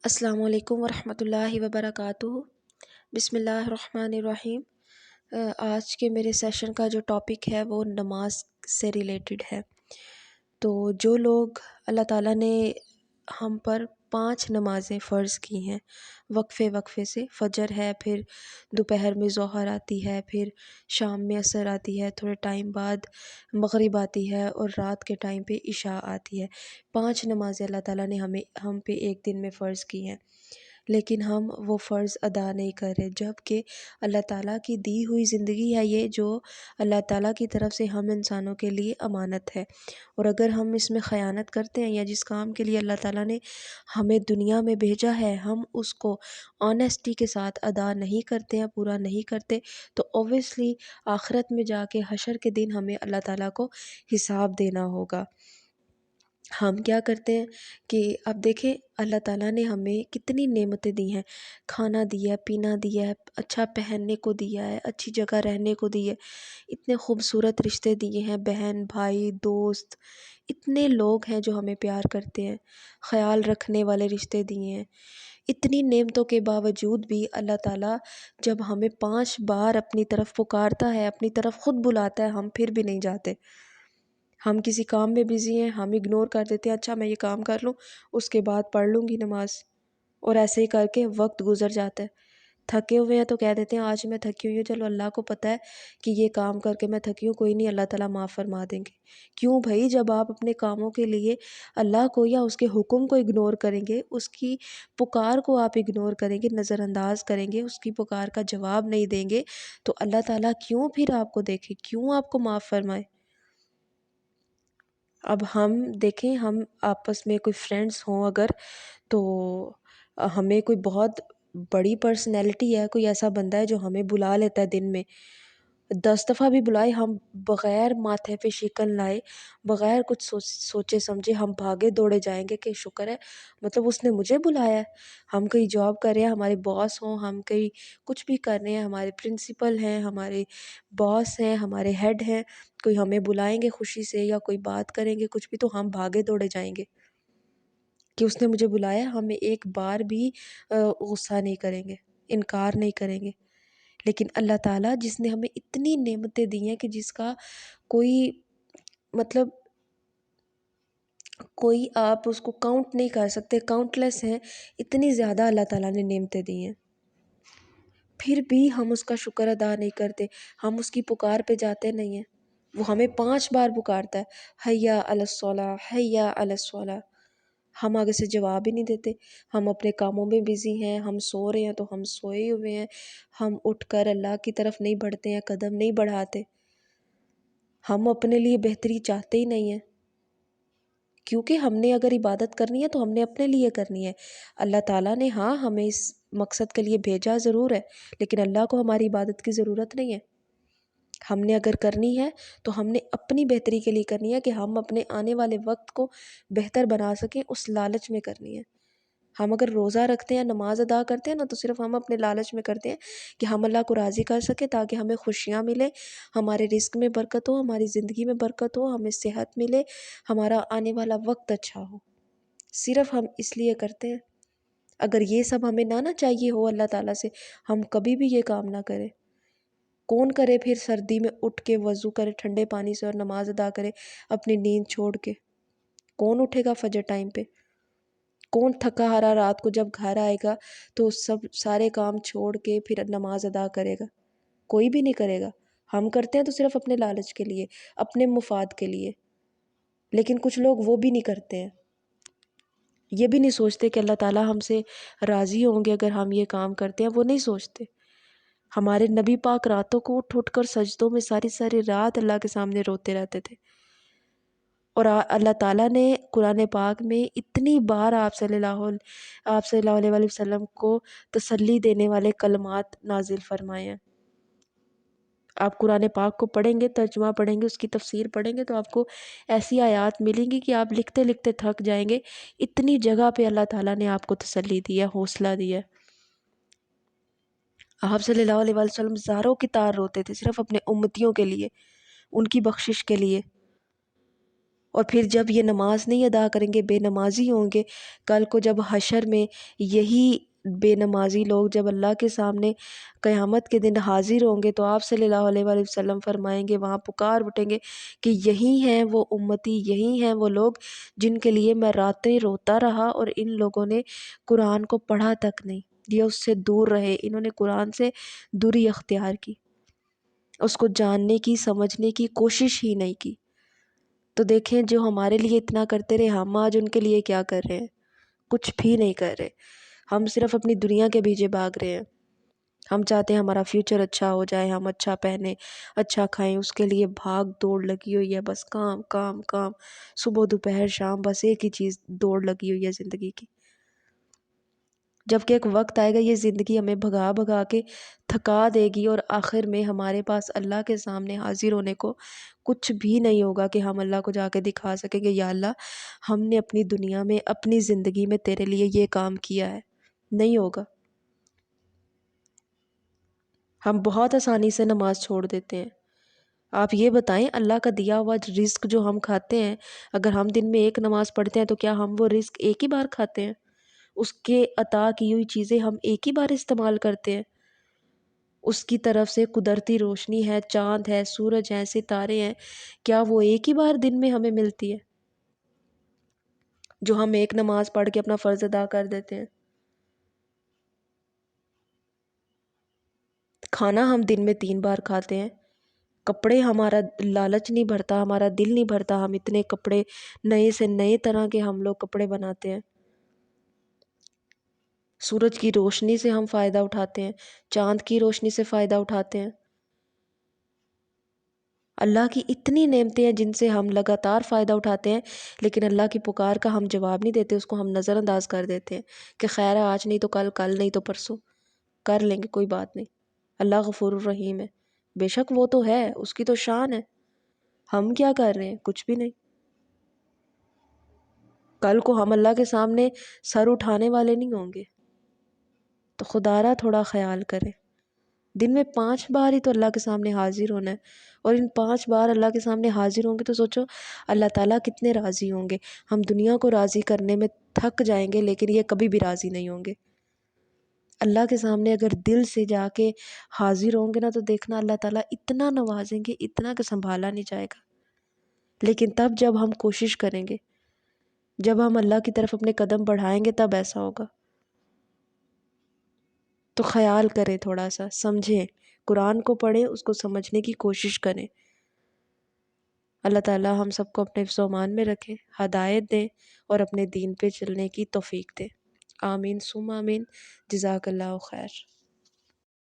السلام علیکم ورحمۃ اللہ وبرکاتہ۔ بسم اللہ الرحمن الرحیم۔ آج کے میرے سیشن کا جو ٹاپک ہے وہ نماز سے ریلیٹڈ ہے۔ تو جو لوگ اللہ تعالیٰ نے ہم پر 5 نمازیں فرض کی ہیں وقفے وقفے سے، فجر ہے، پھر دوپہر میں ظہر آتی ہے، پھر شام میں عصر آتی ہے، تھوڑے ٹائم بعد مغرب آتی ہے، اور رات کے ٹائم پہ عشاء آتی ہے۔ 5 نمازیں اللہ تعالیٰ نے ہم پہ ایک دن میں فرض کی ہیں، لیکن ہم وہ فرض ادا نہیں کر رہے، جبکہ اللہ تعالیٰ کی دی ہوئی زندگی ہے یہ، جو اللہ تعالیٰ کی طرف سے ہم انسانوں کے لیے امانت ہے۔ اور اگر ہم اس میں خیانت کرتے ہیں، یا جس کام کے لیے اللہ تعالیٰ نے ہمیں دنیا میں بھیجا ہے ہم اس کو آنیسٹی کے ساتھ ادا نہیں کرتے ہیں، پورا نہیں کرتے، تو اوبویسلی آخرت میں جا کے حشر کے دن ہمیں اللہ تعالیٰ کو حساب دینا ہوگا۔ ہم کیا کرتے ہیں کہ اب دیکھیں اللہ تعالیٰ نے ہمیں کتنی نعمتیں دی ہیں، کھانا دیا ہے، پینا دیا ہے، اچھا پہننے کو دیا ہے، اچھی جگہ رہنے کو دی ہے، اتنے خوبصورت رشتے دیے ہیں، بہن بھائی دوست، اتنے لوگ ہیں جو ہمیں پیار کرتے ہیں، خیال رکھنے والے رشتے دیے ہیں۔ اتنی نعمتوں کے باوجود بھی اللہ تعالیٰ جب ہمیں 5 بار اپنی طرف پکارتا ہے، اپنی طرف خود بلاتا ہے، ہم پھر بھی نہیں جاتے۔ ہم کسی کام میں بزی ہیں، ہم اگنور کر دیتے ہیں، اچھا میں یہ کام کر لوں اس کے بعد پڑھ لوں گی نماز، اور ایسے ہی کر کے وقت گزر جاتا ہے۔ تھکے ہوئے ہیں تو کہہ دیتے ہیں آج میں تھکی ہوئی ہوں، چلو اللہ کو پتہ ہے کہ یہ کام کر کے میں تھکی ہوں، کوئی نہیں اللہ تعالیٰ معاف فرما دیں گے۔ کیوں بھائی؟ جب آپ اپنے کاموں کے لیے اللہ کو یا اس کے حکم کو اگنور کریں گے، اس کی پکار کو آپ اگنور کریں گے، نظر انداز کریں گے، اس کی پکار کا جواب نہیں دیں گے، تو اللہ تعالیٰ کیوں پھر آپ کو دیکھے، کیوں آپ کو معاف فرمائے؟ اب ہم دیکھیں، ہم آپس میں کوئی فرینڈس ہوں اگر، تو ہمیں کوئی بہت بڑی پرسنالٹی ہے، کوئی ایسا بندہ ہے جو ہمیں بلا لیتا ہے دن میں 10 دفعہ بھی بلائے، ہم بغیر ماتھے پہ شکن لائے، بغیر کچھ سوچے سمجھے ہم بھاگے دوڑے جائیں گے کہ شکر ہے، مطلب اس نے مجھے بلایا ہے۔ ہم کہیں جاب کر رہے ہیں، ہمارے باس ہوں، ہم کہیں کچھ بھی کر رہے ہیں، ہمارے پرنسپل ہیں، ہمارے باس ہیں، ہمارے ہیڈ ہیں، کوئی ہمیں بلائیں گے خوشی سے یا کوئی بات کریں گے کچھ بھی، تو ہم بھاگے دوڑے جائیں گے کہ اس نے مجھے بلایا، ہمیں ایک بار بھی غصہ نہیں کریں گے، انکار نہیں کریں گے۔ لیکن اللہ تعالیٰ جس نے ہمیں اتنی نعمتیں دی ہیں کہ جس کا کوئی مطلب کوئی آپ اس کو کاؤنٹ نہیں کر سکتے، کاؤنٹ لیس ہیں، اتنی زیادہ اللہ تعالیٰ نے نعمتیں دی ہیں، پھر بھی ہم اس کا شکر ادا نہیں کرتے، ہم اس کی پکار پہ جاتے نہیں ہیں۔ وہ ہمیں 5 بار پکارتا ہے، حیا علی الصلاۃ، حیا علی الصلاۃ، ہم آگے سے جواب ہی نہیں دیتے۔ ہم اپنے کاموں میں بزی ہیں، ہم سو رہے ہیں تو ہم سوئے ہوئے ہیں، ہم اٹھ کر اللہ کی طرف نہیں بڑھتے ہیں، قدم نہیں بڑھاتے، ہم اپنے لیے بہتری چاہتے ہی نہیں ہیں، کیونکہ ہم نے اگر عبادت کرنی ہے تو ہم نے اپنے لیے کرنی ہے۔ اللہ تعالیٰ نے ہاں ہمیں اس مقصد کے لیے بھیجا ضرور ہے، لیکن اللہ کو ہماری عبادت کی ضرورت نہیں ہے۔ ہم نے اگر کرنی ہے تو ہم نے اپنی بہتری کے لیے کرنی ہے، کہ ہم اپنے آنے والے وقت کو بہتر بنا سکیں، اس لالچ میں کرنی ہے۔ ہم اگر روزہ رکھتے ہیں، نماز ادا کرتے ہیں نا، تو صرف ہم اپنے لالچ میں کرتے ہیں کہ ہم اللہ کو راضی کر سکیں، تاکہ ہمیں خوشیاں ملیں، ہمارے رزق میں برکت ہو، ہماری زندگی میں برکت ہو، ہمیں صحت ملے، ہمارا آنے والا وقت اچھا ہو، صرف ہم اس لیے کرتے ہیں۔ اگر یہ سب ہمیں نہ چاہیے ہو اللہ تعالیٰ سے، ہم کبھی بھی یہ کام نہ کریں۔ کون کرے پھر سردی میں اٹھ کے وضو کرے ٹھنڈے پانی سے اور نماز ادا کرے اپنی نیند چھوڑ کے؟ کون اٹھے گا فجر ٹائم پہ؟ کون تھکا ہارا رات کو جب گھر آئے گا تو سب سارے کام چھوڑ کے پھر نماز ادا کرے گا؟ کوئی بھی نہیں کرے گا۔ ہم کرتے ہیں تو صرف اپنے لالچ کے لیے، اپنے مفاد کے لیے، لیکن کچھ لوگ وہ بھی نہیں کرتے ہیں، یہ بھی نہیں سوچتے کہ اللہ تعالیٰ ہم سے راضی ہوں گے اگر ہم یہ کام کرتے ہیں، وہ نہیں سوچتے۔ ہمارے نبی پاک راتوں کو اٹھ اٹھ کر سجدوں میں ساری ساری رات اللہ کے سامنے روتے رہتے تھے، اور اللہ تعالیٰ نے قرآن پاک میں اتنی بار آپ صلی اللہ علیہ وآلہ وسلم کو تسلی دینے والے کلمات نازل فرمائے ہیں۔ آپ قرآن پاک کو پڑھیں گے، ترجمہ پڑھیں گے، اس کی تفسیر پڑھیں گے، تو آپ کو ایسی آیات ملیں گی کہ آپ لکھتے لکھتے تھک جائیں گے، اتنی جگہ پہ اللہ تعالیٰ نے آپ کو تسلی دی ہے، حوصلہ دیا ہے۔ آپ صلی اللہ علیہ وآلہ وسلم زاروں کی تار روتے تھے صرف اپنے امتیوں کے لیے، ان کی بخشش کے لیے، اور پھر جب یہ نماز نہیں ادا کریں گے، بے نمازی ہوں گے، کل کو جب حشر میں یہی بے نمازی لوگ جب اللہ کے سامنے قیامت کے دن حاضر ہوں گے، تو آپ صلی اللہ علیہ وآلہ وسلم فرمائیں گے، وہاں پکار اٹھیں گے کہ یہی ہیں وہ امتی، یہی ہیں وہ لوگ جن کے لیے میں راتیں روتا رہا اور ان لوگوں نے قرآن کو پڑھا تک نہیں، یہ اس سے دور رہے، انہوں نے قرآن سے دوری اختیار کی، اس کو جاننے کی سمجھنے کی کوشش ہی نہیں کی۔ تو دیکھیں جو ہمارے لیے اتنا کرتے رہے، ہم آج ان کے لیے کیا کر رہے ہیں؟ کچھ بھی نہیں کر رہے، ہم صرف اپنی دنیا کے پیچھے بھاگ رہے ہیں۔ ہم چاہتے ہیں ہمارا فیوچر اچھا ہو جائے، ہم اچھا پہنیں، اچھا کھائیں، اس کے لیے بھاگ دوڑ لگی ہوئی ہے، بس کام کام کام، صبح دوپہر شام، بس ایک ہی چیز دوڑ لگی ہوئی ہے زندگی کی۔ جبکہ ایک وقت آئے گا یہ زندگی ہمیں بھگا بھگا کے تھکا دے گی، اور آخر میں ہمارے پاس اللہ کے سامنے حاضر ہونے کو کچھ بھی نہیں ہوگا کہ ہم اللہ کو جا کے دکھا سکیں کہ یا اللہ ہم نے اپنی دنیا میں اپنی زندگی میں تیرے لیے یہ کام کیا ہے، نہیں ہوگا۔ ہم بہت آسانی سے نماز چھوڑ دیتے ہیں۔ آپ یہ بتائیں اللہ کا دیا ہوا رزق جو ہم کھاتے ہیں، اگر ہم دن میں ایک نماز پڑھتے ہیں تو کیا ہم وہ رزق ایک ہی بار کھاتے ہیں؟ اس کے عطا کی ہوئی چیزیں ہم ایک ہی بار استعمال کرتے ہیں؟ اس کی طرف سے قدرتی روشنی ہے، چاند ہے، سورج ہے، ستارے ہیں، کیا وہ ایک ہی بار دن میں ہمیں ملتی ہے جو ہم ایک نماز پڑھ کے اپنا فرض ادا کر دیتے ہیں؟ کھانا ہم دن میں 3 بار کھاتے ہیں، کپڑے ہمارا لالچ نہیں بھرتا، ہمارا دل نہیں بھرتا، ہم اتنے کپڑے نئے سے نئے طرح کے ہم لوگ کپڑے بناتے ہیں۔ سورج کی روشنی سے ہم فائدہ اٹھاتے ہیں، چاند کی روشنی سے فائدہ اٹھاتے ہیں۔ اللہ کی اتنی نعمتیں ہیں جن سے ہم لگاتار فائدہ اٹھاتے ہیں، لیکن اللہ کی پکار کا ہم جواب نہیں دیتے، اس کو ہم نظر انداز کر دیتے ہیں کہ خیر ہے آج نہیں تو کل، کل نہیں تو پرسوں کر لیں گے، کوئی بات نہیں۔ اللہ غفور الرحیم ہے، بے شک وہ تو ہے، اس کی تو شان ہے، ہم کیا کر رہے ہیں؟ کچھ بھی نہیں۔ کل کو ہم اللہ کے سامنے سر اٹھانے والے نہیں ہوں گے، تو خدا را تھوڑا خیال کریں۔ دن میں 5 بار ہی تو اللہ کے سامنے حاضر ہونا ہے، اور ان 5 بار اللہ کے سامنے حاضر ہوں گے تو سوچو اللہ تعالیٰ کتنے راضی ہوں گے۔ ہم دنیا کو راضی کرنے میں تھک جائیں گے، لیکن یہ کبھی بھی راضی نہیں ہوں گے۔ اللہ کے سامنے اگر دل سے جا کے حاضر ہوں گے نا، تو دیکھنا اللہ تعالیٰ اتنا نوازیں گے، اتنا کہ سنبھالا نہیں جائے گا۔ لیکن تب جب ہم کوشش کریں گے، جب ہم اللہ کی طرف اپنے قدم بڑھائیں گے، تب ایسا ہوگا۔ تو خیال کریں، تھوڑا سا سمجھیں، قرآن کو پڑھیں، اس کو سمجھنے کی کوشش کریں۔ اللہ تعالیٰ ہم سب کو اپنے حفظ و امان میں رکھیں، ہدایت دیں، اور اپنے دین پہ چلنے کی توفیق دیں۔ آمین ثم آمین۔ جزاک اللہ خیر۔